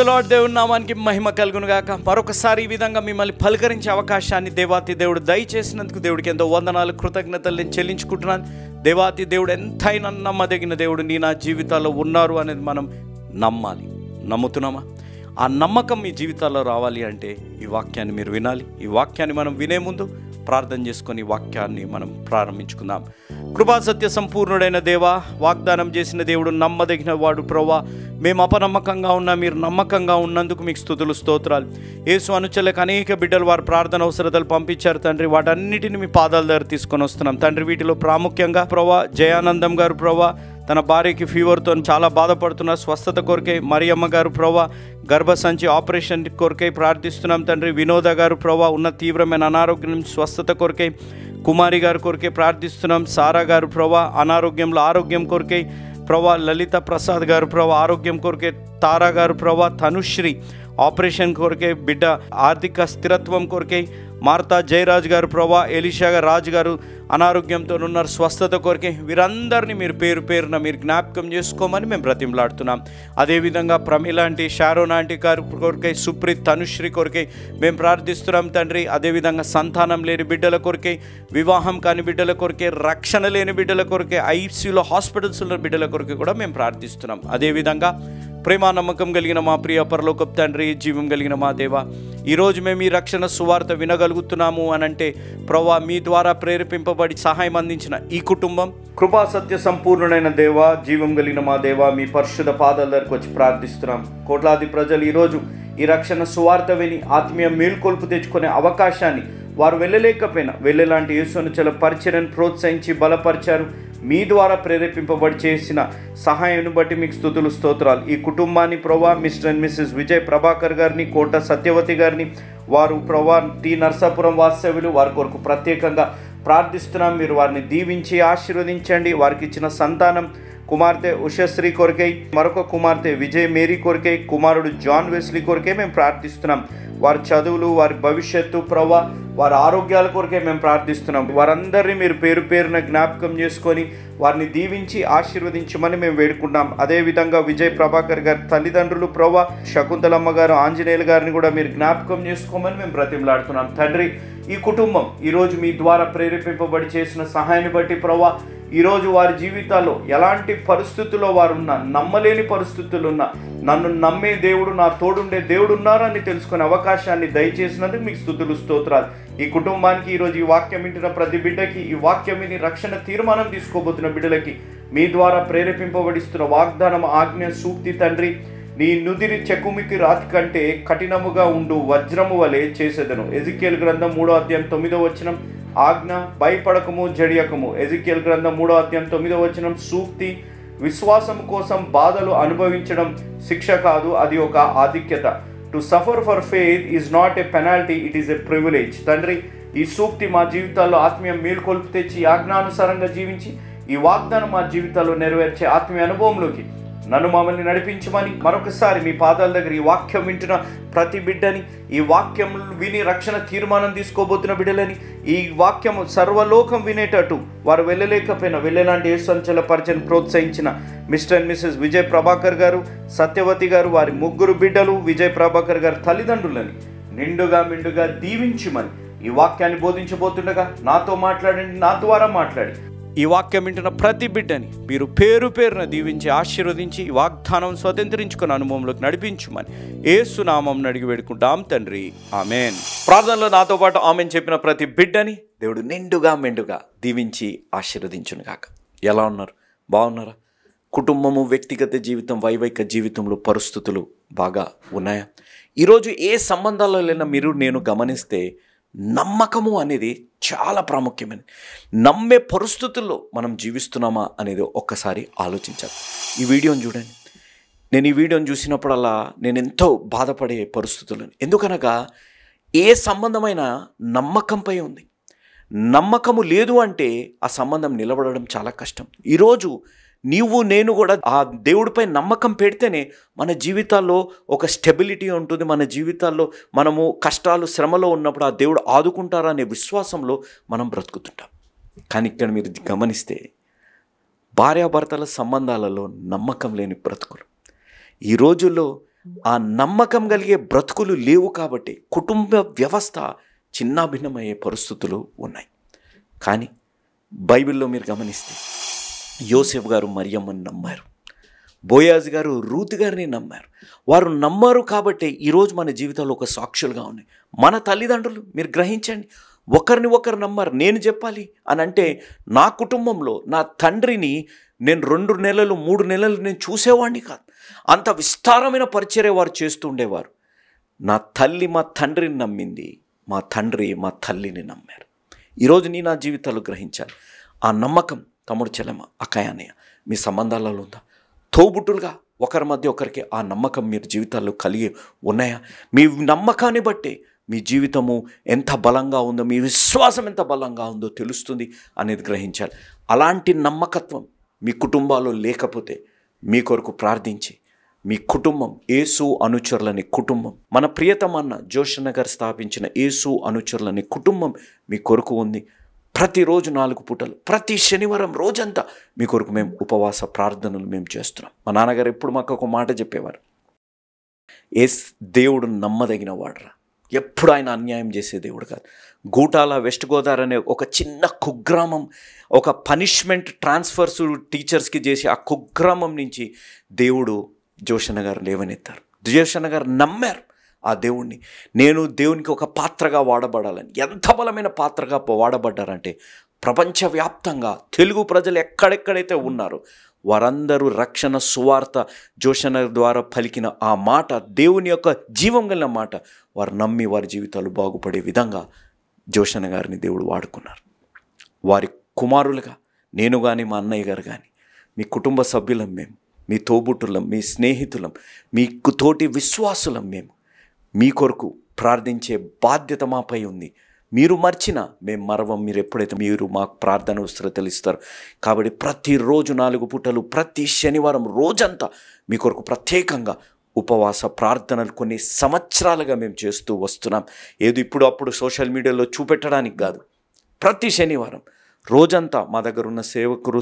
The lord. దేవుని నామానికి మహిమ కలుగును గాక. మరొకసారి ఈ విధంగా మిమ్మల్ని పలకరించే అవకాశాన్ని దేవాతి దేవుడు దయచేసినందుకు దేవుడికి ఎంతో వందనాలు, కృతజ్ఞతలు నేను చెల్లించుకుంటున్నాను. దేవాతి దేవుడు ఎంతైనా నమ్మదగిన దేవుడు నా జీవితాల్లో ఉన్నారు అనేది మనం నమ్మాలి. నమ్ముతున్నామా? ఆ నమ్మకం మీ జీవితాల్లో రావాలి అంటే ఈ వాక్యాన్ని మీరు వినాలి. ఈ వాక్యాన్ని మనం వినే ముందు ప్రార్థన చేసుకొని వాక్యాన్ని మనం ప్రారంభించుకుందాం. కృపా సత్య సంపూర్ణుడైన దేవా, వాగ్దానం చేసిన దేవుడు, నమ్మదగిన వాడు ప్రభువా, మేము అపనమ్మకంగా ఉన్నా మీరు నమ్మకంగా ఉన్నందుకు మీకు స్తుతులు, స్తోత్రాలు. యేసు అనుచరులకు అనేక బిడ్డలు వారు ప్రార్థన అవసరతలు పంపించారు తండ్రి. వాటన్నిటిని మీ పాదాల దగ్గర తీసుకొని వస్తున్నాం తండ్రి. వీటిలో ప్రాముఖ్యంగా ప్రభువా జయానందం గారు ప్రభువా తన భార్యకి ఫీవర్తో చాలా బాధపడుతున్న స్వస్థత కొరకై, మరియమ్మ గారు ప్రభువా గర్భసంచి ఆపరేషన్ కొరకై ప్రార్థిస్తున్నాం తండ్రి. వినోద గారు ప్రభువా ఉన్న తీవ్రమైన అనారోగ్యం నుంచి స్వస్థత కొరకై, కుమారి గారి కొరకై ప్రార్థిస్తున్నాం. సారా గారు ప్రభువా అనారోగ్యంలో ఆరోగ్యం కొరకై ప్రభువా, లలిత ప్రసాద్ గారు ప్రభువా ఆరోగ్యం కొరకై, తారా గారు ప్రభువా తనుశ్రీ ఆపరేషన్ కొరకై, బిడ్డ ఆర్థిక స్థిరత్వం కొరకై, మార్తా జయరాజ్ గారు ప్రభువా, ఎలీషా రాజు గారు అనారోగ్యంతో ఉన్నారు స్వస్థత కొరకే. వీరందరినీ మీరు పేరు పేరున మీరు జ్ఞాపకం చేసుకోమని మేము బ్రతిమలాడుతున్నాం. అదేవిధంగా ప్రమీల ఆంటీ, షారోన్ ఆంటీ గారు కొరకై, సుప్రీత్ తనుశ్రీ కొరకై మేము ప్రార్థిస్తున్నాం తండ్రి. అదేవిధంగా సంతానం లేని బిడ్డల కొరకై, వివాహం కాని బిడ్డల కొరకే, రక్షణ లేని బిడ్డల కొరకే, ఐసీయూలో హాస్పిటల్స్ ఉన్న బిడ్డల కొరకే కూడా మేము ప్రార్థిస్తున్నాం. అదేవిధంగా ప్రేమ నమ్మకం కలిగిన మా ప్రియ పరలోకపు తండ్రి, జీవం కలిగిన మా దేవ, ఈరోజు మేము ఈ రక్షణ సువార్త వినగలుగుతున్నాము అనంటే ప్రభువా మీ ద్వారా ప్రేరేపింపబడి సహాయం అందించిన ఈ కుటుంబం, కృపా సత్య సంపూర్ణుడైన దేవ, జీవం కలిగిన మా దేవ, మీ పరిశుద్ధ పాదాల దగ్గరకు వచ్చి ప్రార్థిస్తున్నాం. కోట్లాది ప్రజలు ఈరోజు ఈ రక్షణ సువార్త విని ఆత్మీయ మేల్కొల్పు తెచ్చుకునే అవకాశాన్ని వారు వెళ్ళలేకపోయినా వెళ్ళేలాంటి యేసును చాలా పరిచర్యను ప్రోత్సహించి బలపరిచారు. మీ ద్వారా ప్రేరేపింపబడి చేసిన సహాయాన్ని బట్టి మీకు స్తుతులు, స్తోత్రాలు. ఈ కుటుంబాన్ని ప్రభువా Mr and Mrs Vijay Prabhakar గారిని, కోట సత్యవతి గారిని, వారు ప్రభువా టి నర్సాపురం వాస్తవ్యులు, వారి కొరకు ప్రత్యేకంగా ప్రార్థిస్తున్నాం. మీరు వారిని దీవించి ఆశీర్వదించండి. వారికి ఇచ్చిన సంతానం కుమార్తె ఉషశ్రీ కొరకై, మరొక కుమార్తె విజయ్ మేరీ కొరకై, కుమారుడు జాన్ వెస్లీ కొరకై మేము ప్రార్థిస్తున్నాం. వారి చదువులు, వారి భవిష్యత్తు ప్రభువా, వారి ఆరోగ్యాల కొరకే మేము ప్రార్థిస్తున్నాం. వారందరినీ మీరు పేరు పేరున జ్ఞాపకం చేసుకొని వారిని దీవించి ఆశీర్వదించమని మేము వేడుకుంటాం. అదేవిధంగా విజయ్ ప్రభాకర్ గారి తల్లిదండ్రులు ప్రభువా శకుంతలమ్మ గారు, ఆంజనేయులు గారిని కూడా మీరు జ్ఞాపకం చేసుకోమని మేము బ్రతిమలాడుతున్నాం తండ్రి. ఈ కుటుంబం ఈరోజు మీ ద్వారా ప్రేరేపింపబడి చేసిన సహాయాన్ని బట్టి ప్రభువా ఈరోజు వారి జీవితాల్లో ఎలాంటి పరిస్థితుల్లో వారు ఉన్నా, నమ్మలేని పరిస్థితులు ఉన్నా, నన్ను నమ్మే దేవుడు, నా తోడుండే దేవుడు ఉన్నారని తెలుసుకునే అవకాశాన్ని దయచేసినందుకు మీకు స్తుతులు, స్తోత్రాలు. ఈ కుటుంబానికి ఈరోజు ఈ వాక్యం వింటున్న ప్రతి బిడ్డకి, ఈ వాక్యం విని రక్షణ తీర్మానం తీసుకోబోతున్న బిడ్డలకి మీ ద్వారా ప్రేరేపింపబడిస్తున్న వాగ్దానం, ఆజ్ఞ, సూక్తి తండ్రి, నీ నుదిరి చెకుమికి రాతి కంటే కఠినముగా ఉండు వజ్రము వలె చేసేదను. ఎజికేల్ గ్రంథం 3వ అధ్యాయం 9వ వచనం. ఆజ్ఞ, భయపడకము జడియకము. ఎజికేల్ గ్రంథం 3వ అధ్యాయం 9వ వచనం. సూక్తి, విశ్వాసం కోసం బాధలు అనుభవించడం శిక్ష కాదు, అది ఒక ఆధిక్యత. To suffer for faith is not a penalty, it is a privilege. తండ్రి, ఈ సూక్తి మా జీవితాల్లో ఆత్మీయ మేల్కొల్పు తెచ్చి ఆజ్ఞానుసారంగా జీవించి ఈ వాగ్దానం మా జీవితాల్లో నెరవేర్చే ఆత్మీయ అనుభవంలోకి నన్ను మమ్మల్ని నడిపించమని మరొకసారి మీ పాదాల దగ్గర ఈ వాక్యం వింటున్న ప్రతి బిడ్డని, ఈ వాక్యం విని రక్షణ తీర్మానం తీసుకోబోతున్న బిడ్డలని, ఈ వాక్యం సర్వలోకం వినేటట్టు వారు వెళ్ళలేకపోయినా వెళ్ళేలాంటి యేసు పరిచయం ప్రోత్సహించిన Mr and Mrs Vijay Prabhakar garu, Satyavati గారు, వారి ముగ్గురు బిడ్డలు, విజయ్ ప్రభాకర్ గారి తల్లిదండ్రులని నిండుగా మెండుగా దీవించమని ఈ వాక్యాన్ని బోధించబోతుండగా నాతో మాట్లాడండి, నా ద్వారా మాట్లాడి ఈ వాక్యం వింటున్న ప్రతి బిడ్డని మీరు పేరు పేరున దీవించి ఆశీర్వదించి ఈ వాగ్దానం స్వతంత్రించుకున్న అనుభవంలోకి నడిపించుమని యేసు నామం అడిగి వేడుకుంటాం తండ్రి, ఆమెన్. ప్రార్థనలో నాతో పాటు ఆమెన్ చెప్పిన ప్రతి బిడ్డని దేవుడు నిండుగా మెండుగా దీవించి ఆశీర్వదించును గాక. ఎలా ఉన్నారు? బాగున్నారా? కుటుంబము, వ్యక్తిగత జీవితం, వైవాహిక జీవితంలో పరిస్థితులు బాగా ఉన్నాయా? ఈరోజు ఏ సంబంధాల్లో లేనా మీరు నేను గమనిస్తే నమ్మకము అనేది చాలా ప్రాముఖ్యమైనది. నమ్మే పరిస్థితుల్లో మనం జీవిస్తున్నామా అనేది ఒక్కసారి ఆలోచించాలి. ఈ వీడియోని చూడండి. నేను ఈ వీడియోని చూసినప్పుడల్లా నేను ఎంతో బాధపడే పరిస్థితులు. ఎందుకనగా ఏ సంబంధమైన నమ్మకంపై ఉంది. నమ్మకము లేదు అంటే ఆ సంబంధం నిలబడడం చాలా కష్టం. ఈరోజు నీవు నేను కూడా ఆ దేవుడిపై నమ్మకం పెడితేనే మన జీవితాల్లో ఒక స్టెబిలిటీ ఉంటుంది. మన జీవితాల్లో మనము కష్టాలు, శ్రమలో ఉన్నప్పుడు ఆ దేవుడు ఆదుకుంటారనే విశ్వాసంలో మనం బ్రతుకుతుంటాం. కానీ ఇక్కడ మీరు గమనిస్తే భార్యాభర్తల సంబంధాలలో నమ్మకం లేని బ్రతుకులు. ఈ రోజుల్లో ఆ నమ్మకం కలిగే బ్రతుకులు లేవు కాబట్టి కుటుంబ వ్యవస్థ చిన్నాభిన్నమయ్యే పరిస్థితులు ఉన్నాయి. కానీ బైబిల్లో మీరు గమనిస్తే యోసేపు గారు మరియమ్మని నమ్మారు, బోయాజ్ గారు రూత్ గారిని నమ్మారు. వారు నమ్మారు కాబట్టి ఈరోజు మన జీవితంలో ఒక సాక్షులుగా ఉన్నాయి. మన తల్లిదండ్రులు మీరు గ్రహించండి, ఒకరిని ఒకరు నమ్మారు. నేను చెప్పాలి అని అంటే నా కుటుంబంలో నా తండ్రిని నేను 2 నెలలు 3 నెలలు నేను చూసేవాడిని కాదు. అంత విస్తారమైన పరిచర్య వారు చేస్తూ ఉండేవారు. నా తల్లి మా తండ్రిని నమ్మింది, మా తండ్రి మా తల్లిని నమ్మారు. ఈరోజు నీ నా జీవితాలు గ్రహించాలి. ఆ నమ్మకం తమ్ముడు చెల్లెమ్మ అక్కయ్య అన్నయ్య మీ సంబంధాలలో ఉందా? తోబుట్టులుగా ఒకరి మధ్య ఒకరికి ఆ నమ్మకం మీరు జీవితాల్లో కలిగి ఉన్నాయా? మీ నమ్మకాన్ని బట్టి మీ జీవితము ఎంత బలంగా ఉందో, మీ విశ్వాసం ఎంత బలంగా ఉందో తెలుస్తుంది అనేది గ్రహించాలి. అలాంటి నమ్మకత్వం మీ కుటుంబాల్లో లేకపోతే మీ కొరకు ప్రార్థించి మీ కుటుంబం యేసు అనుచరులని కుటుంబం, మన ప్రియతమన్న జోషన్న గారు స్థాపించిన యేసు అనుచరులని కుటుంబం మీ కొరకు ఉంది. ప్రతిరోజు 4 పూటలు ప్రతి శనివారం రోజంతా మీ కొరకు మేము ఉపవాస ప్రార్థనలు మేము చేస్తున్నాం. మా నాన్నగారు ఎప్పుడు మాకు ఒక మాట చెప్పేవారు, దేవుడు నమ్మదగిన వాడురా, ఎప్పుడు ఆయన అన్యాయం చేసే దేవుడు కాదు. గూటాల వెస్ట్ గోదావరి అనే ఒక చిన్న కుగ్రామం, ఒక పనిష్మెంట్ ట్రాన్స్ఫర్స్ టీచర్స్కి చేసి ఆ కుగ్రామం నుంచి దేవుడు జోషన్న గారు లేవనెత్తారు. జోషన్న గారు నమ్మారు ఆ దేవుణ్ణి. నేను దేవునికి ఒక పాత్రగా వాడబడాలని. ఎంత బలమైన పాత్రగా వాడబడ్డారంటే ప్రపంచవ్యాప్తంగా తెలుగు ప్రజలు ఎక్కడెక్కడైతే ఉన్నారో వారందరూ రక్షణ సువార్త జోషన్న ద్వారా పలికిన ఆ మాట, దేవుని యొక్క జీవం కలిగిన మాట, వారు నమ్మి వారి జీవితాలు బాగుపడే విధంగా జోషన్న గారిని దేవుడు వాడుకున్నారు. వారి కుమారులుగా నేను కానీ మా అన్నయ్య గారు కానీ మీ కుటుంబ సభ్యులం మేము, మీ తోబుట్టులం, మీ స్నేహితులం, మీకు తోటి విశ్వాసులం మేము. మీ కొరకు ప్రార్థించే బాధ్యత మాపై ఉంది. మీరు మర్చినా మేము మరవం. మీరు ఎప్పుడైతే మీరు మాకు ప్రార్థన వస్తారో ఇస్తారు. కాబట్టి ప్రతిరోజు 4 పూటలు ప్రతి శనివారం రోజంతా మీ కొరకు ప్రత్యేకంగా ఉపవాస ప్రార్థనలు కొన్ని సంవత్సరాలుగా మేము చేస్తూ వస్తున్నాం. ఏదో ఇప్పుడు అప్పుడు సోషల్ మీడియాలో చూపెట్టడానికి కాదు. ప్రతి శనివారం రోజంతా మా దగ్గర ఉన్న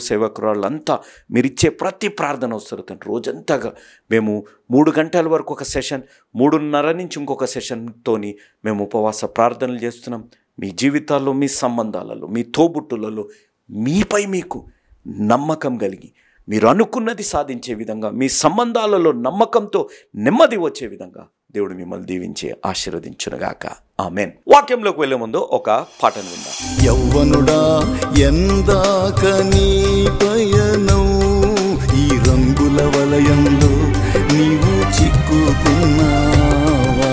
సేవకురాళ్ళంతా మీరు ఇచ్చే ప్రతి ప్రార్థన వస్తారు తండ్రి. రోజంతాగా మేము 3 గంటల వరకు ఒక సెషన్, 3:30 నుంచి ఇంకొక సెషన్తోని మేము ఉపవాస ప్రార్థనలు చేస్తున్నాం. మీ జీవితాల్లో, మీ సంబంధాలలో, మీ తోబుట్టులలో మీపై మీకు నమ్మకం కలిగి మీరు అనుకున్నది సాధించే విధంగా, మీ సంబంధాలలో నమ్మకంతో నెమ్మది వచ్చే విధంగా దేవుడు మిమ్మల్ని దీవించి ఆశీర్వదించునుగాక. ఆమేన్. వాక్యంలోకి వెళ్ళే ముందు ఒక పాటను విందాం. యవ్వనుడా ఎందాక నీ పయనం, ఈ రంగుల వలయంలో నీవు చిక్కుకున్నావా?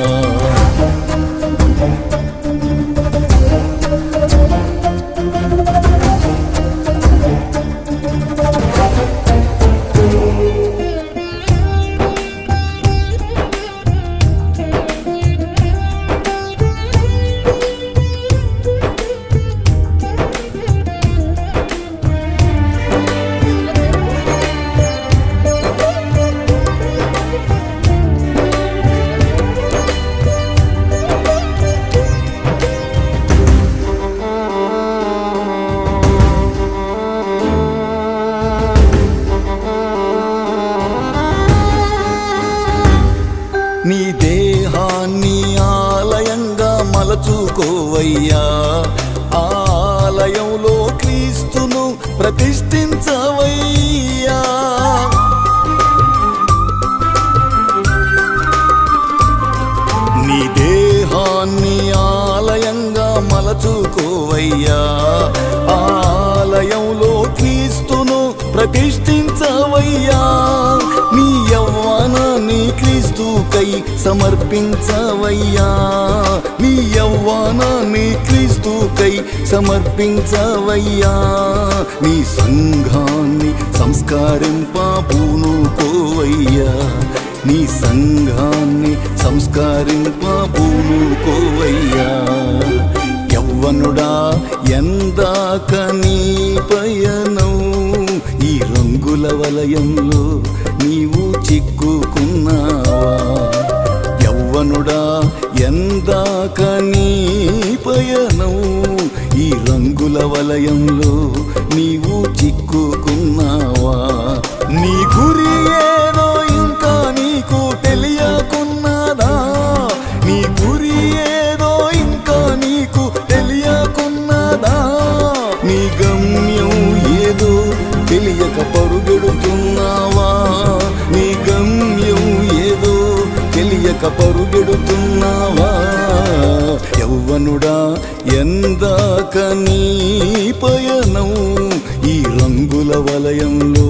నీ దేహాన్ని ఆలయంగా మలచుకోవయ్యా, ఆలయంలో క్రీస్తును ప్రతిష్ఠించవయ్యా. నీ దేహాన్ని ఆలయంగా మలచుకోవయ్యా, ఆలయంలో క్రీస్తును ప్రతిష్ఠించవయ్యా. నీ యవ్వనాన్ని క్రీస్తుకై సమర్పించవయ్యా, నీ యవ్వనాన్ని క్రీస్తుకై సమర్పించవయ్యా. నీ సంఘాన్ని సంస్కరింపబూనుకోవయ్యా, నీ సంఘాన్ని సంస్కరింపబూనుకోవయ్యా. యవ్వనుడా ఎందాక నీ పయనం, ఈ రంగుల వలయంలో నీవు చిక్కుకున్నావా? యవ్వనుడా ఎందాక నీ పయనం, ఈ రంగుల వలయంలో నీవు చిక్కుకున్నావా? నీ గురి ఏదో ఇంకా నీకు తెలియదు లేక పరుగెడుతున్నావా? యవ్వనుడా ఎందాక నీ పయనం? ఈ రంగుల వలయంలో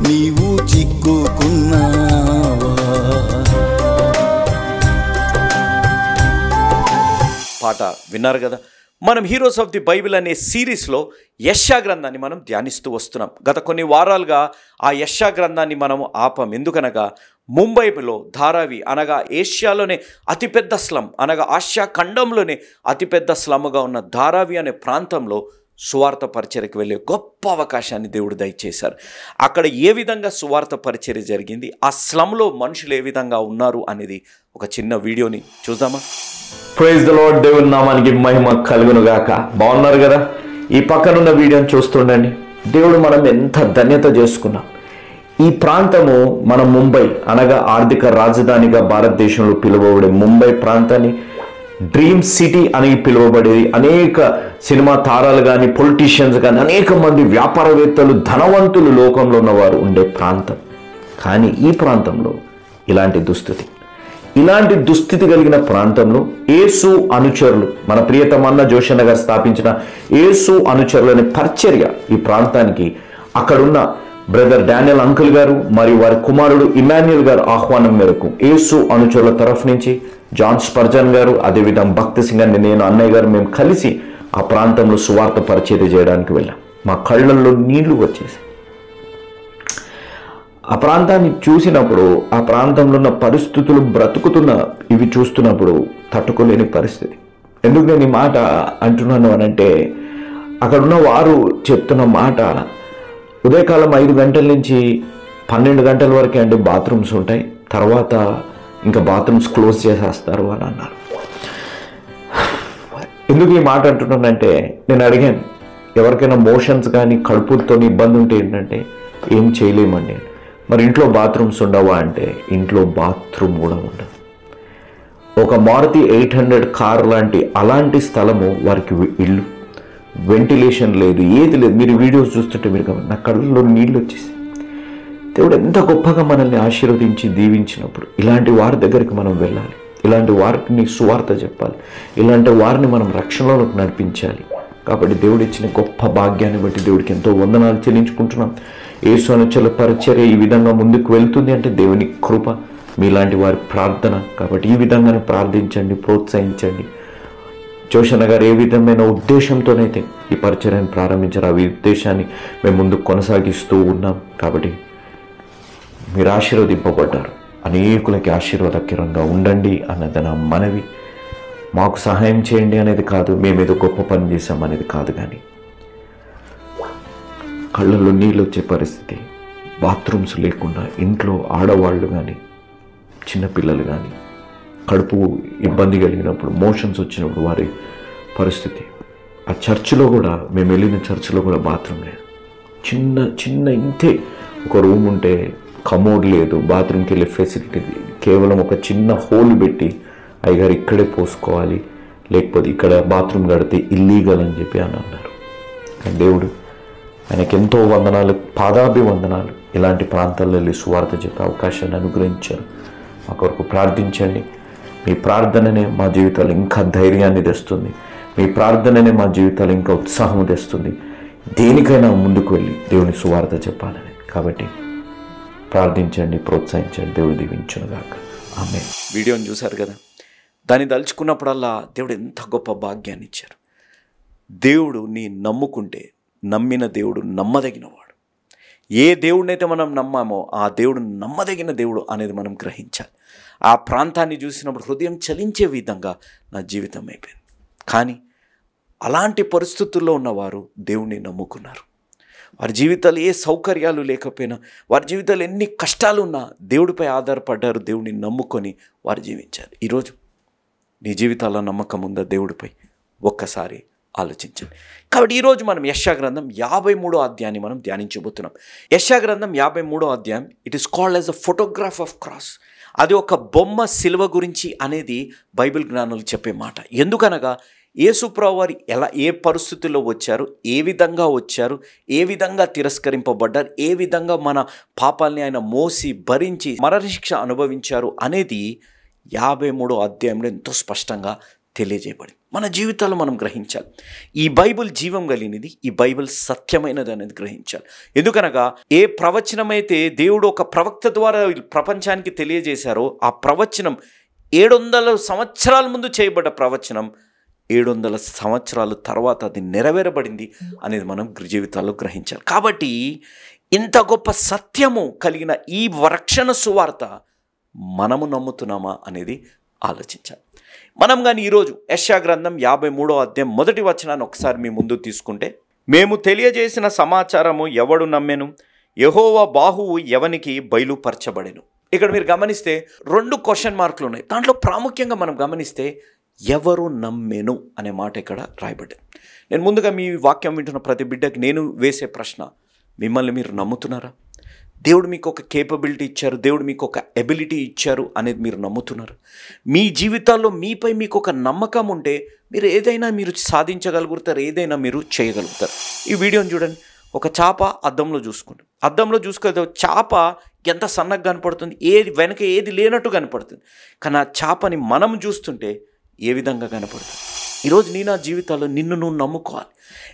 నీవు చిక్కుకున్నావా? పాట విన్నారు కదా. మనం హీరోస్ ఆఫ్ ది బైబిల్ అనే సిరీస్లో యెషయా గ్రంథాన్ని మనం ధ్యానిస్తూ వస్తున్నాం. గత కొన్ని వారాలుగా ఆ యెషయా గ్రంథాన్ని మనం ఆపం. ఎందుకనగా ముంబైలో ధారావి అనగా ఏషియాలోనే అతిపెద్ద స్లమ్ అనగా ఆసియా ఖండంలోనే అతిపెద్ద స్లమ్గా ఉన్న ధారావి అనే ప్రాంతంలో సువార్త పరిచర్యకు వెళ్ళే గొప్ప అవకాశాన్ని దేవుడు దయచేశారు. అక్కడ ఏ విధంగా సువార్త పరిచర్య జరిగింది, ఆ స్లమ్లో మనుషులు ఏ విధంగా ఉన్నారు అనేది ఒక చిన్న వీడియోని చూద్దామా? Praise the Lord. దేవుని నామానికి మహిమ కలుగును గాక. బాగున్నారు కదా? ఈ పక్కనున్న వీడియోని చూస్తుండండి. దేవుడు మనం ఎంత ధన్యత చేసుకున్నాం. ఈ ప్రాంతము మన ముంబై అనగా ఆర్థిక రాజధానిగా భారతదేశంలో పిలువబడే ముంబై ప్రాంతాన్ని డ్రీమ్ సిటీ అని పిలువబడేది. అనేక సినిమా తారాలు కానీ పొలిటీషియన్స్ కానీ అనేక మంది వ్యాపారవేత్తలు ధనవంతులు లోకంలో ఉన్నవారు ఉండే ప్రాంతం. కానీ ఈ ప్రాంతంలో ఇలాంటి దుస్థితి కలిగిన ప్రాంతంలో యేసు అనుచరులు, మన ప్రియతమన్న జోషన్న గారు స్థాపించిన యేసు అనుచరులు అనే పరిచర్య ఈ ప్రాంతానికి అక్కడున్న బ్రదర్ డానియల్ అంకుల్ గారు మరియు వారి కుమారుడు ఇమాన్యుయల్ గారు ఆహ్వానం మేరకు యేసు అనుచరుల తరఫు నుంచి జాన్ స్పర్జన్ గారు, అదేవిధంగా భక్తి సింగ్ అని నేను అన్నయ్య గారు మేము కలిసి ఆ ప్రాంతంలో సువార్త పరిచర్య చేయడానికి వెళ్ళాం. మా కళ్ళల్లో నీళ్లు వచ్చేసి ఆ ప్రాంతాన్ని చూసినప్పుడు, ఆ ప్రాంతంలో ఉన్న పరిస్థితులు బ్రతుకుతున్న ఇవి చూస్తున్నప్పుడు తట్టుకోలేని పరిస్థితి. ఎందుకు నేను ఈ మాట అంటున్నాను అనంటే, అక్కడున్న వారు చెప్తున్న మాట, ఉదయకాలం 5 గంటల నుంచి 12 గంటల వరకే అంటే బాత్రూమ్స్ ఉంటాయి, తర్వాత ఇంకా బాత్రూమ్స్ క్లోజ్ చేసేస్తారు అని అన్నారు. ఎందుకు ఈ మాట అంటున్నానంటే, నేను అడిగాను, ఎవరికైనా మోషన్స్ కానీ కడుపులతో ఇబ్బంది ఉంటే ఏంటంటే ఏం చేయలేమండి. మరి ఇంట్లో బాత్రూమ్స్ ఉండవా అంటే ఇంట్లో బాత్రూమ్ కూడా ఉండదు. ఒక మారుతి 800 కార్ అలాంటి స్థలము వారికి ఇల్లు, వెంటిలేషన్ లేదు, ఏది లేదు. మీరు వీడియోస్ చూస్తుంటే మీరు నా కళ్ళలో నీళ్ళు వచ్చేసి, దేవుడు ఎంత గొప్పగా మనల్ని ఆశీర్వదించి దీవించినప్పుడు ఇలాంటి వారి దగ్గరికి మనం వెళ్ళాలి, ఇలాంటి వారికి సువార్త చెప్పాలి, ఇలాంటి వారిని మనం రక్షణలోకి నడిపించాలి. కాబట్టి దేవుడు ఇచ్చిన గొప్ప భాగ్యాన్ని బట్టి దేవుడికి ఎంతో వందనాలు చెల్లించుకుంటున్నాం. యేసు అనుచరుల పరిచర్య ఈ విధంగా ముందుకు వెళ్తుంది అంటే దేవుని కృప, మీలాంటి వారి ప్రార్థన. కాబట్టి ఈ విధంగానే ప్రార్థించండి, ప్రోత్సహించండి. జోషన్న గారు ఏ విధమైన ఉద్దేశంతోనైతే ఈ పరిచర్యను ప్రారంభించారు, ఆ ఉద్దేశాన్ని మేము ముందుకు కొనసాగిస్తూ ఉన్నాం. కాబట్టి మీరు ఆశీర్వదింపబడ్డారు, అనేకులకి ఆశీర్వాదకరంగా ఉండండి అన్నది నా మనవి. మాకు సహాయం చేయండి అనేది కాదు, మేమేదో గొప్ప పని చేసాం అనేది కాదు, కానీ కళ్ళల్లో నీళ్ళు వచ్చే పరిస్థితి, బాత్రూమ్స్ లేకుండా ఇంట్లో ఆడవాళ్ళు కానీ చిన్నపిల్లలు కానీ కడుపు ఇబ్బంది కలిగినప్పుడు, మోషన్స్ వచ్చినప్పుడు వారి పరిస్థితి. ఆ చర్చిలో కూడా, మేము వెళ్ళిన చర్చిలో కూడా బాత్రూమ్ లేదు. చిన్న ఇంతే ఒక రూమ్ ఉంటే కమోడ్ లేదు, బాత్రూమ్కి వెళ్ళే ఫెసిలిటీ, కేవలం ఒక చిన్న హోల్ పెట్టి అయ్యగారు ఇక్కడే పోసుకోవాలి, లేకపోతే ఇక్కడ బాత్రూమ్ కడితే ఇల్లీగల్ అని చెప్పి అని అన్నారు. కానీ దేవుడు, ఆయనకి ఎంతో వందనాలు, పాదాభివందనాలు, ఇలాంటి ప్రాంతాల్లో వెళ్ళి సువార్త చెప్పే అవకాశాన్ని అనుగ్రహించారు. మా కొరకు ప్రార్థించండి. మీ ప్రార్థననే మా జీవితాలు ఇంకా ధైర్యాన్ని తెస్తుంది, మీ ప్రార్థననే మా జీవితాలు ఇంకా ఉత్సాహం తెస్తుంది, దేనికైనా ముందుకు వెళ్ళి దేవుని సువార్త చెప్పాలని. కాబట్టి ప్రార్థించండి, ప్రోత్సహించండి. దేవుడు దీవించునుగాక. ఆమేన్. వీడియోని చూశారు కదా, దాన్ని దలుచుకున్నప్పుడల్లా దేవుడు ఎంత గొప్ప భాగ్యాన్ని ఇచ్చారు. దేవుడు నీ నమ్ముకుంటే, నమ్మిన దేవుడు నమ్మదగినవాడు. ఏ దేవుడినైతే మనం నమ్మామో ఆ దేవుడు నమ్మదగిన దేవుడు అనేది మనం గ్రహించాలి. ఆ ప్రాంతాన్ని చూసినప్పుడు హృదయం చలించే విధంగా నా జీవితం అయిపోయింది. కానీ అలాంటి పరిస్థితుల్లో ఉన్నవారు దేవుణ్ణి నమ్ముకున్నారు. వారి జీవితాలు ఏ సౌకర్యాలు లేకపోయినా, వారి జీవితాలు ఎన్ని కష్టాలు ఉన్నా దేవుడిపై ఆధారపడ్డారు, దేవుడిని నమ్ముకొని వారు జీవించారు. ఈరోజు నీ జీవితాల్లో నమ్మకం ఉందా దేవుడిపై? ఒక్కసారి ఆలోచించండి. కాబట్టి ఈరోజు మనం యెషయా గ్రంథం 53వ అధ్యాయాన్ని మనం ధ్యానించబోతున్నాం. యెషయా గ్రంథం 53వ అధ్యాయం, it is called as a photograph of cross. అది ఒక బొమ్మ సిలువ గురించి అనేది బైబిల్ జ్ఞానులు చెప్పే మాట. ఎందుకనగా యేసుప్రభువు వారు ఏ పరిస్థితుల్లో వచ్చారు, ఏ విధంగా వచ్చారు, ఏ విధంగా తిరస్కరింపబడ్డారు, ఏ విధంగా మన పాపాలని ఆయన మోసి భరించి మరణశిక్ష అనుభవించారు అనేది 53వ అధ్యాయంలో ఎంతో స్పష్టంగా తెలియజేయబడింది. మన జీవితాల్లో మనం గ్రహించాలి, ఈ బైబిల్ జీవం కలిగినది, ఈ బైబిల్ సత్యమైనది అనేది గ్రహించాలి. ఎందుకనగా ఏ ప్రవచనమైతే దేవుడు ఒక ప్రవక్త ద్వారా ప్రపంచానికి తెలియజేశారో ఆ ప్రవచనం 700 సంవత్సరాల ముందు చేయబడ్డ ప్రవచనం 700 సంవత్సరాల తర్వాత అది నెరవేరబడింది అనేది మనం జీవితాల్లో గ్రహించాలి. కాబట్టి ఇంత గొప్ప సత్యము కలిగిన ఈ రక్షణ సువార్త మనము నమ్ముతున్నామా అనేది ఆలోచించాలి. మనం కానీ ఈరోజు యెషయా గ్రంథం 53వ అధ్యాయం 1వ వచనాన్ని ఒకసారి మీ ముందు తీసుకుంటే, మేము తెలియజేసిన సమాచారము ఎవడు నమ్మెను, యెహోవా బాహువు ఎవనికి బయలుపరచబడెను. ఇక్కడ మీరు గమనిస్తే 2 క్వశ్చన్ మార్కులు ఉన్నాయి. దాంట్లో ప్రాముఖ్యంగా మనం గమనిస్తే ఎవరు నమ్మెను అనే మాట ఇక్కడ రాయబడ్డది. నేను ముందుగా మీ వాక్యం వింటున్న ప్రతి బిడ్డకి నేను వేసే ప్రశ్న, మిమ్మల్ని మీరు నమ్ముతున్నారా? దేవుడు మీకు ఒక కేపబిలిటీ ఇచ్చారు, దేవుడు మీకు ఒక ఎబిలిటీ ఇచ్చారు అనేది మీరు నమ్ముతున్నారు? మీ జీవితాల్లో మీపై మీకు ఒక నమ్మకం ఉంటే మీరు ఏదైనా మీరు సాధించగలుగుతారు, ఏదైనా మీరు చేయగలుగుతారు. ఈ వీడియోని చూడండి. ఒక చేప అద్దంలో చూసుకుంటాం. అద్దంలో చూసుకుంటే చేప ఎంత సన్నగా కనపడుతుంది, ఏది వెనక ఏది లేనట్టు కనపడుతుంది. కానీ ఆ చేపని మనం చూస్తుంటే ఏ విధంగా కనపడుతుంది? ఈరోజు నా జీవితాల్లో నిన్ను నువ్వు నమ్ముకోవాలి.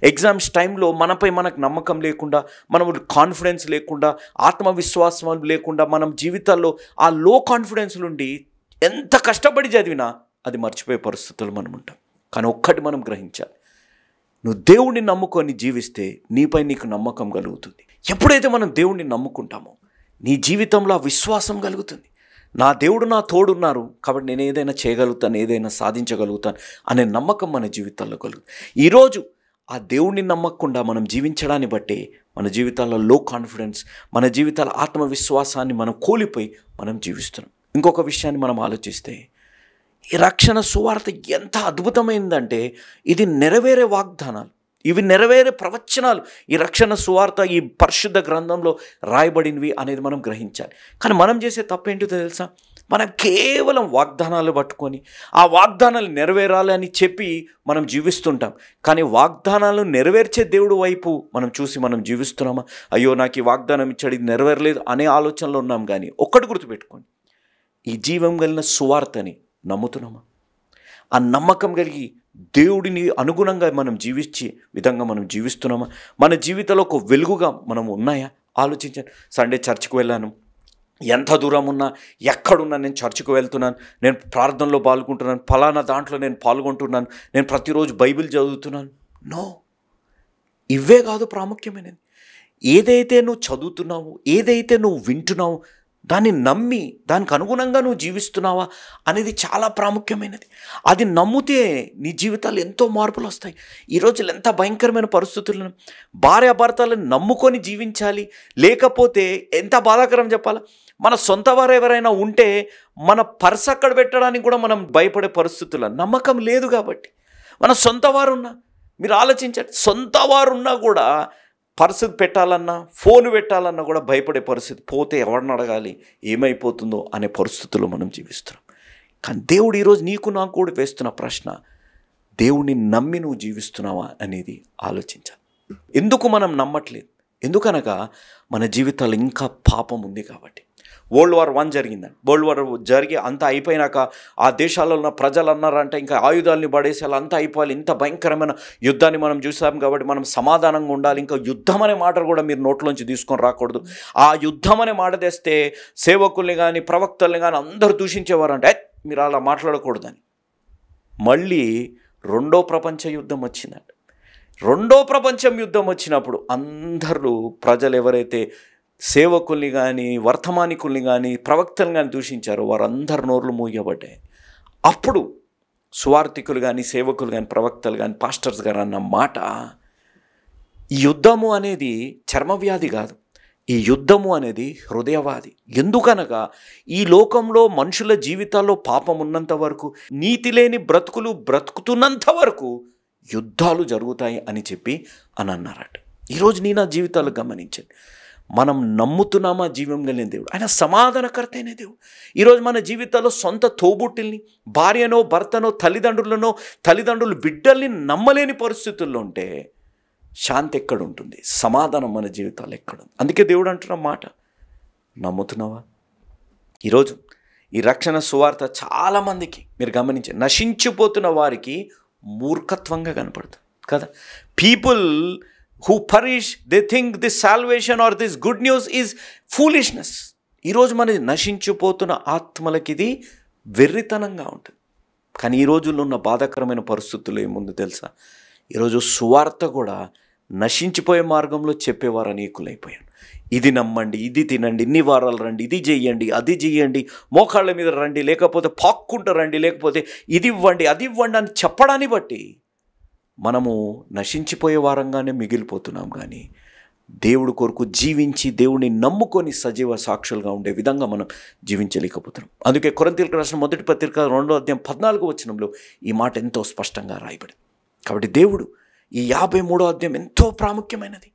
ఎగ్జామ్స్ టైంలో మనపై మనకు నమ్మకం లేకుండా, మనం కాన్ఫిడెన్స్ లేకుండా, ఆత్మవిశ్వాసం లేకుండా మనం జీవితాల్లో ఆ లో కాన్ఫిడెన్స్ నుండి ఎంత కష్టపడి చదివినా అది మర్చిపోయే పరిస్థితులు మనం ఉంటాం. కానీ ఒక్కటి మనం గ్రహించాలి, నువ్వు దేవుణ్ణి నమ్ముకొని జీవిస్తే నీపై నీకు నమ్మకం కలుగుతుంది. ఎప్పుడైతే మనం దేవుణ్ణి నమ్ముకుంటామో నీ జీవితంలో ఆ విశ్వాసం కలుగుతుంది. నా దేవుడు నా తోడున్నారు కాబట్టి నేను ఏదైనా చేయగలుగుతాను, ఏదైనా సాధించగలుగుతాను అనే నమ్మకం మన జీవితాల్లో కలుగుతుంది. ఈరోజు ఆ దేవుణ్ణి నమ్మకుండా మనం జీవించడాన్ని బట్టి మన జీవితాల్లో లో కాన్ఫిడెన్స్, మన జీవితాల ఆత్మవిశ్వాసాన్ని మనం కోల్పోయి మనం జీవిస్తున్నాం. ఇంకొక విషయాన్ని మనం ఆలోచిస్తే ఈ రక్షణ సువార్త ఎంత అద్భుతమైందంటే ఇది నెరవేరే వాగ్దానాలు, ఇవి నెరవేరే ప్రవచనాలు. ఈ రక్షణ సువార్త ఈ పరిశుద్ధ గ్రంథంలో రాయబడినవి అనేది మనం గ్రహించాలి. కానీ మనం చేసే తప్పేంటో తెలుసా? మనం కేవలం వాగ్దానాలు పట్టుకొని ఆ వాగ్దానాలు నెరవేరాలి అని చెప్పి మనం జీవిస్తుంటాం. కానీ వాగ్దానాలు నెరవేర్చే దేవుడు వైపు మనం చూసి మనం జీవిస్తున్నామా? అయ్యో నాకు ఈ వాగ్దానం ఇచ్చాడు, ఇది నెరవేరలేదు అనే ఆలోచనలో ఉన్నాం. కానీ ఒక్కటి గుర్తుపెట్టుకోండి, ఈ జీవం కలిగిన సువార్తని నమ్ముతున్నామా? ఆ నమ్మకం కలిగి దేవుడిని అనుగుణంగా మనం జీవించే విధంగా మనం జీవిస్తున్నామా? మన జీవితంలో ఒక వెలుగుగా మనం ఉన్నాయా? ఆలోచించండి. సండే చర్చికి వెళ్ళాను, ఎంత దూరం ఉన్నా ఎక్కడున్నా నేను చర్చికి వెళ్తున్నాను, నేను ప్రార్థనలో పాల్గొంటున్నాను, ఫలానా దాంట్లో నేను పాల్గొంటున్నాను, నేను ప్రతిరోజు బైబిల్ చదువుతున్నాను. నో, ఇవే కాదు ప్రాముఖ్యమైనది. ఏదైతే నువ్వు చదువుతున్నావో, ఏదైతే నువ్వు వింటున్నావో దాన్ని నమ్మి దానికి అనుగుణంగా నువ్వు జీవిస్తున్నావా అనేది చాలా ప్రాముఖ్యమైనది. అది నమ్మితే నీ జీవితాలు ఎంతో మార్పులు వస్తాయి. ఈ రోజులు ఎంత భయంకరమైన పరిస్థితులను భార్యాభర్తలను నమ్ముకొని జీవించాలి, లేకపోతే ఎంత బాధాకరం చెప్పాలా, మన సొంత వారు ఎవరైనా ఉంటే మన పర్స్ అక్కడ పెట్టడానికి కూడా మనం భయపడే పరిస్థితుల్లో నమ్మకం లేదు. కాబట్టి మన సొంత వారు ఉన్నా, మీరు ఆలోచించండి, సొంత వారు ఉన్నా కూడా పర్సు పెట్టాలన్నా, ఫోన్ పెట్టాలన్నా కూడా భయపడే పరిస్థితి, పోతే ఎవరిని అడగాలి, ఏమైపోతుందో అనే పరిస్థితుల్లో మనం జీవిస్తున్నాం. కానీ దేవుడు ఈరోజు నీకు నాకు కూడా వేస్తున్న ప్రశ్న, దేవుడిని నమ్మి నువ్వు జీవిస్తున్నావా అనేది ఆలోచించాలి. ఎందుకు మనం నమ్మట్లేదు? ఎందుకనగా మన జీవితాలు ఇంకా పాపం ఉంది కాబట్టి. World War I జరిగిందండి. World War జరిగి అంతా అయిపోయినాక ఆ దేశాల్లో ఉన్న ప్రజలు అన్నారంటే ఇంకా ఆయుధాలని పడేసేలా అంతా అయిపోవాలి, ఇంత భయంకరమైన యుద్ధాన్ని మనం చూసాం కాబట్టి మనం సమాధానంగా ఉండాలి. ఇంకా యుద్ధం అనే మాట కూడా మీరు నోట్లోంచి తీసుకొని రాకూడదు. ఆ యుద్ధం అనే మాట తెస్తే సేవకుల్ని కానీ ప్రవక్తల్ని కానీ అందరూ దూషించేవారంటే మీరు అలా మాట్లాడకూడదని. మళ్ళీ రెండో ప్రపంచ యుద్ధం వచ్చిందండి. రెండో ప్రపంచం యుద్ధం వచ్చినప్పుడు అందరూ ప్రజలు ఎవరైతే సేవకుల్ని కానీ వర్తమానికుల్ని కానీ ప్రవక్తల్ని కానీ దూషించారో వారందరు నోర్లు మూయబడ్డాయి. అప్పుడు సువార్థికులు కానీ సేవకులు కానీ ప్రవక్తలు కానీ పాస్టర్స్ గారు అన్న మాట, ఈ యుద్ధము అనేది చర్మవ్యాధి కాదు, ఈ యుద్ధము అనేది హృదయవాది. ఎందుకనగా ఈ లోకంలో మనుషుల జీవితాల్లో పాపం ఉన్నంత వరకు, నీతి లేని బ్రతుకులు బ్రతుకుతున్నంత వరకు యుద్ధాలు జరుగుతాయి అని చెప్పి అని అన్నారట. ఈరోజు నా జీవితాలు గమనించండి, మనం నమ్ముతున్నామా జీవం కలిగిన దేవుడు? ఆయన సమాధానకర్త అయిన దేవుడు. ఈరోజు మన జీవితాల్లో సొంత తోబుట్టుల్ని, భార్యనో భర్తనో తల్లిదండ్రులు బిడ్డల్ని నమ్మలేని పరిస్థితుల్లో ఉంటే శాంతి ఎక్కడుంటుంది? సమాధానం మన జీవితాలు ఎక్కడుంది? అందుకే దేవుడు అంటున్న మాట, నమ్ముతున్నావా? ఈరోజు ఈ రక్షణ సువార్త చాలామందికి మీరు గమనించండి, నశించిపోతున్న వారికి మూర్ఖత్వంగా కనపడుతుంది కదా. People who perish they think this salvation or this good news is foolishness. ఈరోజు మన నశించిపోతున్న ఆత్మలకి ఇది వెర్రితనంగా ఉంటుంది. కానీ ఈ రోజుల్లో ఉన్న బాధాకరమైన పరిస్థితులు ఏముందో తెలుసా? ఈరోజు సువార్త కూడా నశించిపోయే మార్గంలో చెప్పేవారు అనేకులైపోయారు. ఇది నమ్మండి, ఇది తినండి, ఇన్ని వారాలు రండి, ఇది చెయ్యండి, అది చెయ్యండి, మోకాళ్ళ మీద రండి, లేకపోతే పాక్కుంటూ రండి, లేకపోతే ఇది ఇవ్వండి, అది ఇవ్వండి అని చెప్పడాన్ని బట్టి మనము నశించిపోయే వారంగానే మిగిలిపోతున్నాం. కానీ దేవుడి కొరకు జీవించి దేవుడిని నమ్ముకొని సజీవ సాక్షులుగా ఉండే విధంగా మనం జీవించలేకపోతున్నాం. అందుకే కొరింథీయులకు రాసిన మొదటి పత్రిక 2వ అధ్యాయం 14వ వచనంలో ఈ మాట ఎంతో స్పష్టంగా రాయబడింది. కాబట్టి దేవుడు ఈ 53వ అధ్యాయం ఎంతో ప్రాముఖ్యమైనది.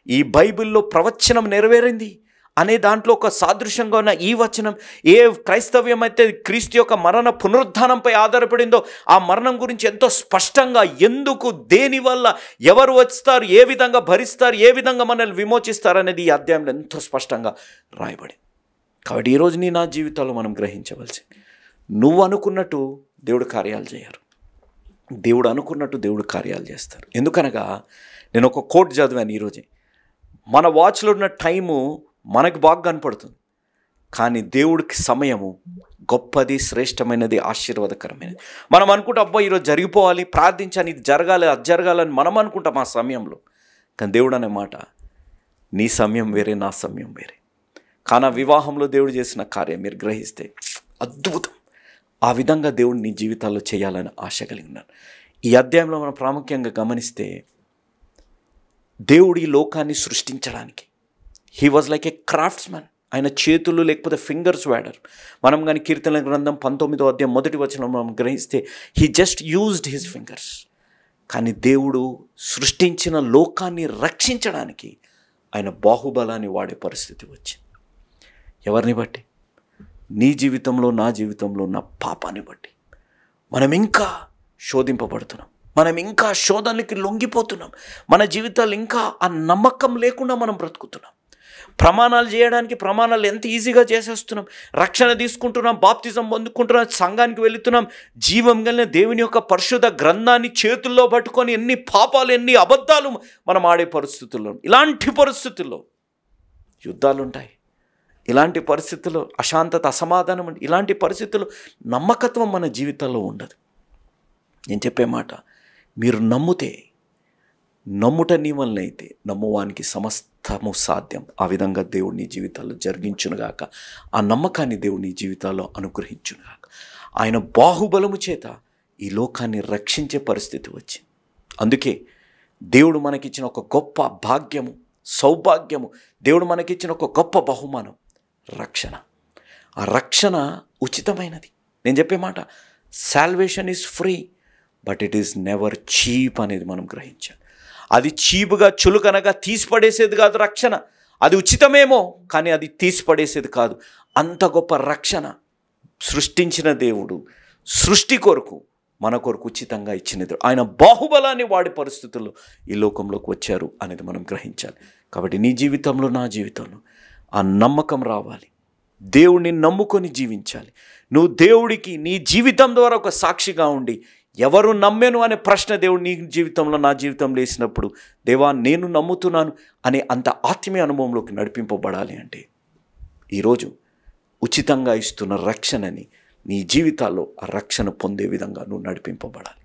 ఈ బైబిల్లో ప్రవచనం నెరవేరింది అనే దాంట్లో ఒక సాదృశ్యంగా ఉన్న ఈ వచనం, ఏ క్రైస్తవ్యం అయితే క్రీస్తు యొక్క మరణ పునరుద్ధానంపై ఆధారపడిందో ఆ మరణం గురించి ఎంతో స్పష్టంగా, ఎందుకు, దేనివల్ల, ఎవరు వస్తారు, ఏ విధంగా భరిస్తారు, ఏ విధంగా మనల్ని విమోచిస్తారు అనేది ఈ అధ్యాయంలో ఎంతో స్పష్టంగా రాయబడింది. కాబట్టి ఈరోజు నా జీవితంలో మనం గ్రహించవలసింది, నువ్వు అనుకున్నట్టు దేవుడు కార్యాలు చేయరు, దేవుడు అనుకున్నట్టు దేవుడు కార్యాలు చేస్తారు. ఎందుకనగా నేను ఒక కోట్ చదివాను ఈరోజే, మన వాచ్లో ఉన్న టైము మనకు బాగా కనపడుతుంది, కానీ దేవుడికి సమయము గొప్పది, శ్రేష్టమైనది, ఆశీర్వాదకరమైనది. మనం అనుకుంటాం అబ్బా ఈరోజు జరిగిపోవాలి, ప్రార్థించాను, ఇది జరగాలి, అది జరగాలని మనం అనుకుంటాం ఆ సమయంలో. కానీ దేవుడు అనే మాట, నీ సమయం వేరే, నా సమయం వేరే. కానీ వివాహంలో దేవుడు చేసిన కార్యం మీరు గ్రహిస్తే అద్భుతం. ఆ విధంగా దేవుడు నీ జీవితాల్లో చేయాలని ఆశ కలిగి ఉన్నాను. ఈ అధ్యాయంలో మనం ప్రాముఖ్యంగా గమనిస్తే దేవుడు ఈ లోకాన్ని సృష్టించడానికి he was like A craftsman. ఆయన చేతులు లేకపోతే ఫింగర్స్ వాడారు. మనం కానీ కీర్తనల గ్రంథం 19వ అధ్యాయం 1వ వచనం మనం గ్రహిస్తే he just used his fingers. కానీ దేవుడు సృష్టించిన లోకాన్ని రక్షించడానికి ఆయన బాహుబలాన్ని వాడే పరిస్థితి వచ్చింది. ఎవరిని బట్టి? నీ జీవితంలో, నా జీవితంలో ఉన్న పాపాన్ని బట్టి మనం ఇంకా శోధింపబడుతున్నాం, మనం ఇంకా శోధనకి లొంగిపోతున్నాం, మన జీవితాలు ఇంకా ఆ నమ్మకం లేకుండా మనం బ్రతుకుతున్నాం. ప్రమాణాలు చేయడానికి ప్రమాణాలు ఎంత ఈజీగా చేసేస్తున్నాం, రక్షణ తీసుకుంటున్నాం, బాప్తిజం పొందుకుంటున్నాం, సంఘానికి వెళుతున్నాం, జీవం కలిగిన దేవుని యొక్క పరిశుద్ధ గ్రంథాన్ని చేతుల్లో పట్టుకొని ఎన్ని పాపాలు, ఎన్ని అబద్ధాలు మనం ఆడే పరిస్థితుల్లో, ఇలాంటి పరిస్థితుల్లో యుద్ధాలు ఉంటాయి, ఇలాంటి పరిస్థితుల్లో అశాంతత, అసమాధానం, ఇలాంటి పరిస్థితుల్లో నమ్మకత్వం మన జీవితాల్లో ఉండదు. నేను చెప్పే మాట, మీరు నమ్ముతే, నమ్ముట నీ వలన అయితే నమ్మువానికి సమస్తము సాధ్యం. ఆ విధంగా దేవుడు నీ జీవితాల్లో జరిగించునుగాక. ఆ నమ్మకాన్ని దేవుడు నీ జీవితాల్లో అనుగ్రహించునుగాక. ఆయన బాహుబలము చేత ఈ లోకాన్ని రక్షించే పరిస్థితి వచ్చింది. అందుకే దేవుడు మనకిచ్చిన ఒక గొప్ప భాగ్యము, సౌభాగ్యము, దేవుడు మనకిచ్చిన ఒక గొప్ప బహుమానం రక్షణ. ఆ రక్షణ ఉచితమైనది. నేను చెప్పే మాట, salvation is free but it is never cheap అనేది మనం గ్రహించాలి. అది చీపుగా, చులుకనగా తీసిపడేసేది కాదు రక్షణ. అది ఉచితమేమో కానీ అది తీసిపడేసేది కాదు. అంత గొప్ప రక్షణ సృష్టించిన దేవుడు సృష్టి కొరకు, మన కొరకు ఉచితంగా ఇచ్చినది. ఆయన బాహుబలాన్ని వాడి పరిస్థితుల్లో ఈ లోకంలోకి వచ్చారు అనేది మనం గ్రహించాలి. కాబట్టి నీ జీవితంలో, నా జీవితంలో ఆ నమ్మకం రావాలి. దేవుడిని నమ్ముకొని జీవించాలి. నువ్వు దేవుడికి నీ జీవితం ద్వారా ఒక సాక్షిగా ఉండి, ఎవరు నమ్మెను అనే ప్రశ్న దేవుడు నీ జీవితంలో, నా జీవితంలో వేసినప్పుడు, దేవా నేను నమ్ముతున్నాను అనే అంత ఆత్మీయ అనుభవంలోకి నడిపింపబడాలి అంటే ఈరోజు ఉచితంగా ఇస్తున్న రక్షణని నీ జీవితాల్లో ఆ రక్షణ పొందే విధంగా నువ్వు నడిపింపబడాలి.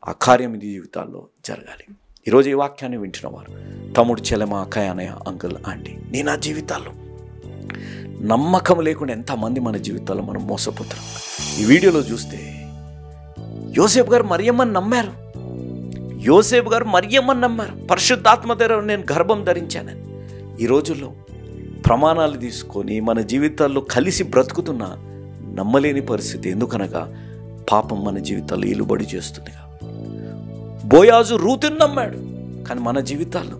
ఆ కార్యం నీ జీవితాల్లో జరగాలి. ఈరోజు ఈ వాక్యాన్ని వింటున్న వారు, తమ్ముడు, చెల్లెమ, అక్కయ్య, అన్నయ్య, అంకుల్, ఆంటీ, నా జీవితాల్లో నమ్మకం లేకుండా ఎంతమంది మన జీవితాల్లో మనం మోసపోతున్నాం. ఈ వీడియోలో చూస్తే యోసేపు గారు మరియమ్మని నమ్మారు. యోసేపు గారు మరియమ్మని నమ్మారు. పరిశుద్ధాత్మ ద్వారా నేను గర్భం ధరించానని. ఈ రోజుల్లో ప్రమాణాలు తీసుకొని మన జీవితాల్లో కలిసి బ్రతుకుతున్న నమ్మలేని పరిస్థితి. ఎందుకనగా పాపం మన జీవితాల్లో ఏలుబడి చేస్తుంది. బోయాజు రూతుని నమ్మాడు. కానీ మన జీవితాల్లో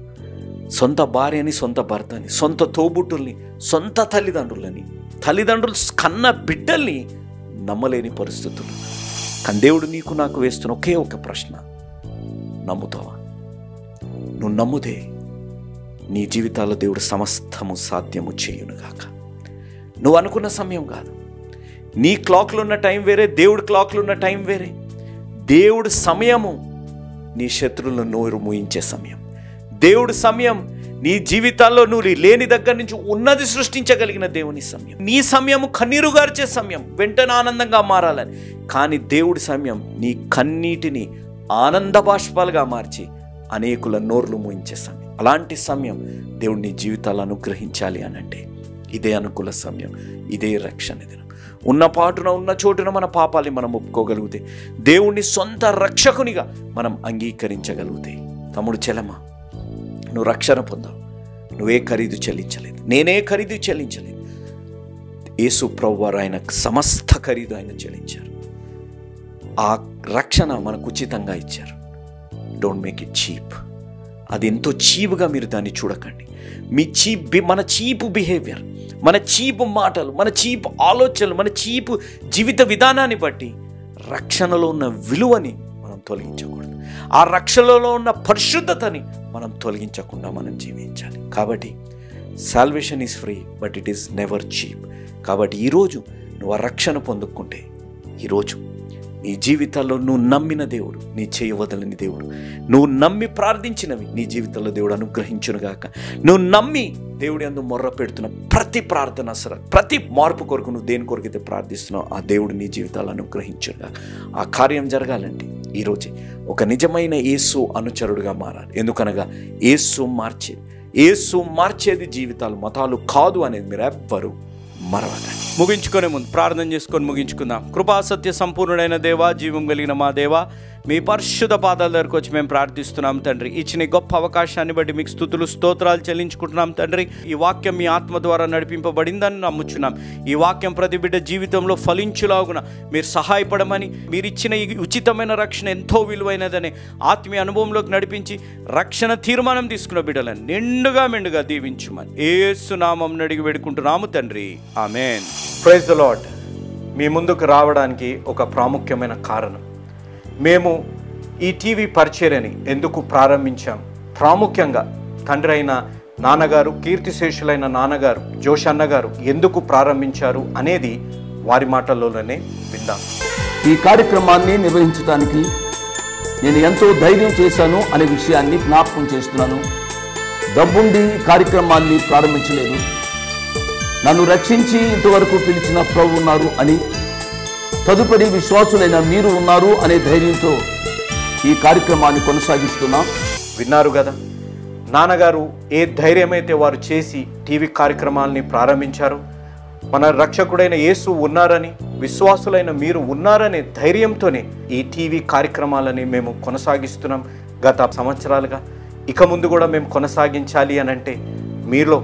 సొంత భార్యని, సొంత భర్తని, సొంత తోబుట్టుల్ని, సొంత తల్లిదండ్రులు కన్న బిడ్డల్ని నమ్మలేని పరిస్థితులు. కానీ దేవుడు నీకు నాకు వేస్తున్న ఒకే ఒక ప్రశ్న, నమ్ముతావా? నువ్వు నమ్ముతే నీ జీవితాల్లో దేవుడు సమస్తము సాధ్యము చేయునుగాక. నువ్వు అనుకున్న సమయం కాదు, నీ క్లాక్లో ఉన్న టైం వేరే, దేవుడి క్లాక్లో ఉన్న టైం వేరే. దేవుడి సమయము నీ శత్రువులను నోరు మూయించే సమయం. దేవుడి సమయం నీ జీవితాల్లో నువ్వు లేని దగ్గర నుంచి ఉన్నది సృష్టించగలిగిన దేవుని సమయం. నీ సమయము కన్నీరు గార్చే సమయం, వెంటనే ఆనందంగా మారాలని. కానీ దేవుడి సమయం నీ కన్నీటిని ఆనంద బాష్పాలుగా మార్చి అనేకుల నోర్లు మూయించే సమయం. అలాంటి సమయం దేవుడు నీ జీవితాలు అనుగ్రహించాలి అనంటే ఇదే అనుకూల సమయం, ఇదే రక్షణ దినం. ఉన్న పాటున ఉన్న చోటున మన పాపాలని మనం ఒప్పుకోగలిగితే, దేవుణ్ణి సొంత రక్షకునిగా మనం అంగీకరించగలిగితే, తమ్ముడు చెల్లెమ్మ, నువ్వు రక్షణ పొందావు. నువ్వే ఖరీదు చెల్లించలేదు, నేనే ఖరీదు చెల్లించలేదు. యేసు ప్రభువారు ఆయన సమస్త ఖరీదు ఆయన చెల్లించారు. ఆ రక్షణ మనకు ఉచితంగా ఇచ్చారు. Don't make it cheap. అది ఎంతో చీపుగా మీరు దాన్ని చూడకండి. మన చీపు బిహేవియర్, మన చీపు మాటలు, మన చీపు ఆలోచనలు, మన చీపు జీవిత విధానాన్ని బట్టి రక్షణలో ఉన్న విలువని మనం తొలగించకూడదు. ఆ రక్షణలో ఉన్న పరిశుద్ధతని మనం తొలగించకుండా మనం జీవించాలి. కాబట్టి salvation is free, but it is never cheap. కాబట్టి ఈరోజు నువ్వు ఆ రక్షణ పొందుకుంటే, ఈరోజు నీ జీవితాల్లో నువ్వు నమ్మిన దేవుడు నీ చేయి వదలని దేవుడు, నువ్వు నమ్మి ప్రార్థించినవి నీ జీవితంలో దేవుడు అనుగ్రహించునుగాక. నువ్వు నమ్మి దేవుడి యందు మొర్ర పెడుతున్న ప్రతి ప్రార్థన, ప్రతి మార్పు కొరకు నువ్వు దేని కొరకైతే ప్రార్థిస్తున్నావు ఆ దేవుడు నీ జీవితాలు అనుగ్రహించునుగాక. ఆ కార్యం జరగాలంటే ఈరోజే ఒక నిజమైన యేసు అనుచరుడుగా మారాలి. ఎందుకనగా యేసు మార్చేది జీవితాలు, మతాలు కాదు అనేది మీరు ఎవ్వరు మరవకండి. ముగించుకునే ముందు ప్రార్థన చేసుకొని ముగించుకుందాం. కృపా సత్య సంపూర్ణుడైన దేవా, జీవం కలిగిన మా దేవా, మీ పరిశుద్ధ పాదాల దగ్గరకు వచ్చి మేము ప్రార్థిస్తున్నాం తండ్రి. ఇచ్చిన గొప్ప అవకాశాన్ని బట్టి మీకు స్తుతులు స్తోత్రాలు చెల్లించుకుంటున్నాం తండ్రి. ఈ వాక్యం మీ ఆత్మ ద్వారా నడిపింపబడిందని నమ్ముచున్నాం. ఈ వాక్యం ప్రతి బిడ్డ జీవితంలో ఫలించులాగున మీరు సహాయపడమని, మీరు ఇచ్చిన ఈ ఉచితమైన రక్షణ ఎంతో విలువైనదని ఆత్మీయ అనుభవంలోకి నడిపించి రక్షణ తీర్మానం తీసుకున్న బిడ్డలను నిండుగా మెండుగా దీవించుమని యేసు నామమున అడిగి వేడుకుంటున్నాము తండ్రి. ఆమేన్. Praise the Lord. మీ ముందుకు రావడానికి ఒక ప్రాముఖ్యమైన కారణం, మేము ఈ టీవీ పరిచర్యని ఎందుకు ప్రారంభించాం, ప్రాముఖ్యంగా తండ్రి అయిన నాన్నగారు, కీర్తిశేషులైన నాన్నగారు జోష్ అన్నగారు ఎందుకు ప్రారంభించారు అనేది వారి మాటల్లోనే విందాం. ఈ కార్యక్రమాన్ని నిర్వహించడానికి నేను ఎంతో ధైర్యం చేశాను అనే విషయాన్ని జ్ఞాపకం చేస్తున్నాను. డబ్బుండి కార్యక్రమాన్ని ప్రారంభించలేదు. నన్ను రక్షించి ఇంతవరకు పిలిచిన ప్రభు ఉన్నారు అని, తదుపరి విశ్వాసులైన మీరు ఉన్నారు అనే ధైర్యంతో ఈ కార్యక్రమాన్ని కొనసాగిస్తున్నాం. విన్నారు కదా, నాన్నగారు ఏ ధైర్యమైతే వారు చేసి టీవీ కార్యక్రమాలని ప్రారంభించారు. మన రక్షకుడైన యేసు ఉన్నారని, విశ్వాసులైన మీరు ఉన్నారనే ధైర్యంతోనే ఈ టీవీ కార్యక్రమాలని మేము కొనసాగిస్తున్నాం గత సంవత్సరాలుగా. ఇక ముందు కూడా మేము కొనసాగించాలి అని అంటే మీలో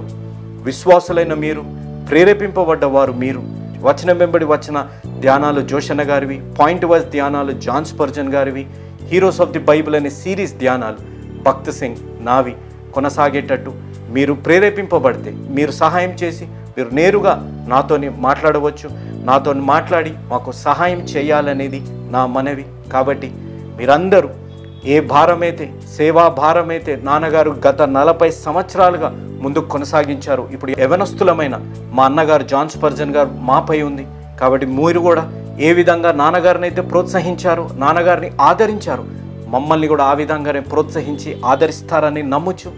విశ్వాసులైన మీరు, ప్రేరేపింపబడ్డవారు మీరు, వచనం వెంబడి వచ్చిన ధ్యానాలు జోషన్న గారివి, పాయింట్ వైజ్ ధ్యానాలు జాన్ స్పర్జన్ గారివి, హీరోస్ ఆఫ్ ది బైబిల్ అనే సిరీస్ ధ్యానాలు భక్త్ సింగ్ నావి కొనసాగేటట్టు మీరు ప్రేరేపింపబడితే, మీరు సహాయం చేసి మీరు నేరుగా నాతోని మాట్లాడవచ్చు. నాతో మాట్లాడి మాకు సహాయం చేయాలనేది నా మనవి. కాబట్టి మీరందరూ ఏ భారమైతే, సేవా భారమైతే నాన్నగారు గత 40 సంవత్సరాలుగా ముందుకు కొనసాగించారు, ఇప్పుడు యవనస్తులమైన మా అన్నగారు జాన్ స్పర్జన్ గారు మాపై ఉంది. కాబట్టి మీరు కూడా ఏ విధంగా నాన్నగారిని అయితే ప్రోత్సహించారు, నాన్నగారిని ఆదరించారు, మమ్మల్ని కూడా ఆ విధంగానే ప్రోత్సహించి ఆదరిస్తారని నమ్ముచు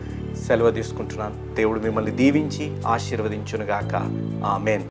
సెలవు తీసుకుంటున్నాను. దేవుడు మిమ్మల్ని దీవించి ఆశీర్వదించునుగాక. ఆమేన్.